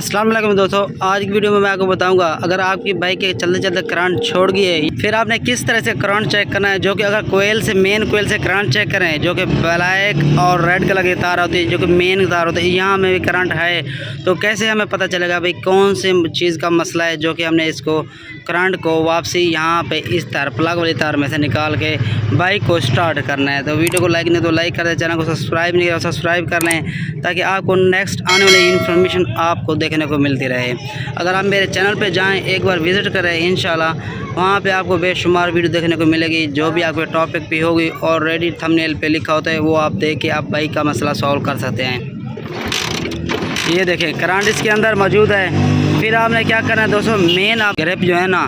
अस्सलाम वालेकुम दोस्तों, आज की वीडियो में मैं आपको बताऊंगा अगर आपकी बाइक के चलते चलते करंट छोड़ गई है फिर आपने किस तरह से करंट चेक करना है। जो कि अगर कोयल से मेन कोयल से करंट चेक करें, जो कि ब्लैक और रेड कलर की तार होती है, जो कि मेन तार होती है, यहाँ में भी करंट है तो कैसे हमें पता चलेगा भाई कौन से चीज़ का मसला है। जो कि हमने इसको करंट को वापसी यहाँ पे इस तार प्लग वाली तार में से निकाल के बाइक को स्टार्ट करना है। तो वीडियो को लाइक नहीं तो लाइक कर दें, चैनल को सब्सक्राइब नहीं किया तो सब्सक्राइब कर लें ताकि आपको नेक्स्ट आने वाली इन्फॉर्मेशन आपको देखने को मिलती रहे। अगर आप मेरे चैनल पे जाएं, एक बार विज़िट करें, इंशाल्लाह वहाँ पे आपको बेशुमार वीडियो देखने को मिलेगी। जो भी आपके टॉपिक पे होगी ऑलरेडी थंबनेल पे लिखा होता है, वो आप देख के आप बाइक का मसला सॉल्व कर सकते हैं। ये देखें करंट इसके अंदर मौजूद है। फिर आपने क्या करना है दोस्तों, मेन आप ग्रिप जो है ना,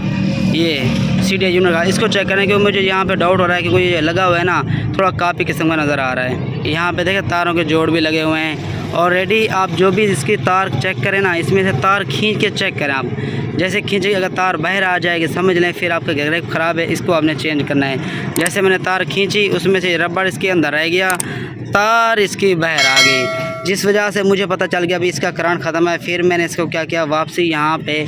ये सीडी यूनिट का, इसको चेक करें क्योंकि मुझे यहाँ पे डाउट हो रहा है कि कोई ये लगा हुआ है ना, थोड़ा कापी किस्म का नज़र आ रहा है। यहाँ पे देखें तारों के जोड़ भी लगे हुए हैं। ऑलरेडी आप जो भी इसकी तार चेक करें ना, इसमें से तार खींच के चेक करें आप। जैसे खींचे अगर तार बाहर आ जाएगी समझ लें फिर आपका ग्रिप ख़राब है, इसको आपने चेंज करना है। जैसे मैंने तार खींची, उसमें से रबड़ इसके अंदर रह गया, तार इसकी बाहर आ गई, जिस वजह से मुझे पता चल गया अभी इसका करंट ख़त्म है। फिर मैंने इसको क्या किया, वापसी यहाँ पे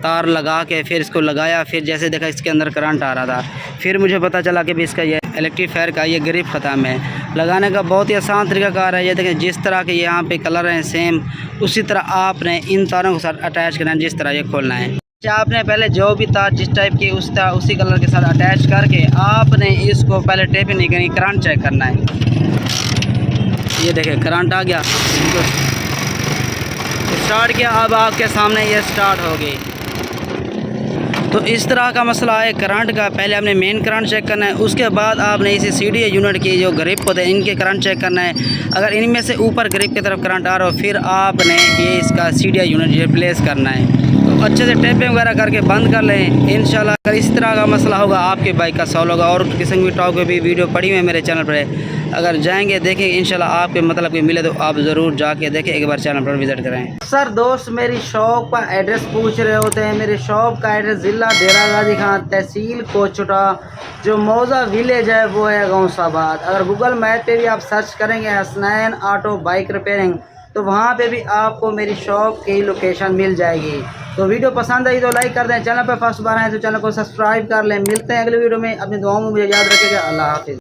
तार लगा के फिर इसको लगाया। फिर जैसे देखा इसके अंदर करंट आ रहा था, फिर मुझे पता चला कि भी इसका ये इलेक्ट्रीफायर का ये ग्रिप ख़त्म है। लगाने का बहुत ही आसान तरीका कार है। ये देखें जिस तरह के यहाँ पे कलर हैं सेम, उसी तरह आपने इन तारों के साथ अटैच करना है, जिस तरह ये खोलना है। आपने पहले जो भी तार जिस टाइप की उस तरह उसी कलर के साथ अटैच करके आपने इसको पहले टेप नहीं करनी, करंट चेक करना है। ये देखें करंट आ गया, स्टार्ट किया, अब आपके सामने ये स्टार्ट हो गई। तो इस तरह का मसला है करंट का। पहले आपने मेन करंट चेक करना है, उसके बाद आपने इसी सीडी यूनिट की जो ग्रिप होते हैं इनके करंट चेक करना है। अगर इनमें से ऊपर ग्रिप की तरफ करंट आ रहा हो फिर आपने ये इसका सीडी यूनिट रिप्लेस करना है। तो अच्छे से टेपिंग वगैरह करके बंद कर लें। इंशाल्लाह अगर इस तरह का मसला होगा आपकी बाइक का सॉल्व होगा। और किसी भी टॉपिक भी वीडियो पड़ी हुई है मेरे चैनल पर, अगर जाएंगे देखेंगे इंशाल्लाह आपके मतलब कि मिले तो आप ज़रूर जाके देखें, एक बार चैनल पर विज़िट करें। सर दोस्त मेरी शॉप का एड्रेस पूछ रहे होते हैं। मेरी शॉप का एड्रेस ज़िला डेरा गाजी खान, तहसील कोचुटा, जो मौजा विलेज है वो है गौसाबाद। अगर गूगल मैप पे भी आप सर्च करेंगे हसनैन ऑटो बाइक रिपेयरिंग, तो वहाँ पे भी आपको मेरी शॉप की लोकेशन मिल जाएगी। तो वीडियो पसंद आई तो लाइक कर दें, चैनल पर फर्स्ट बार आए तो चैनल को सब्सक्राइब कर लें। मिलते हैं अगली वीडियो में, अपनी दुआओं में मुझे याद रखिएगा। अल्लाह हाफिज़।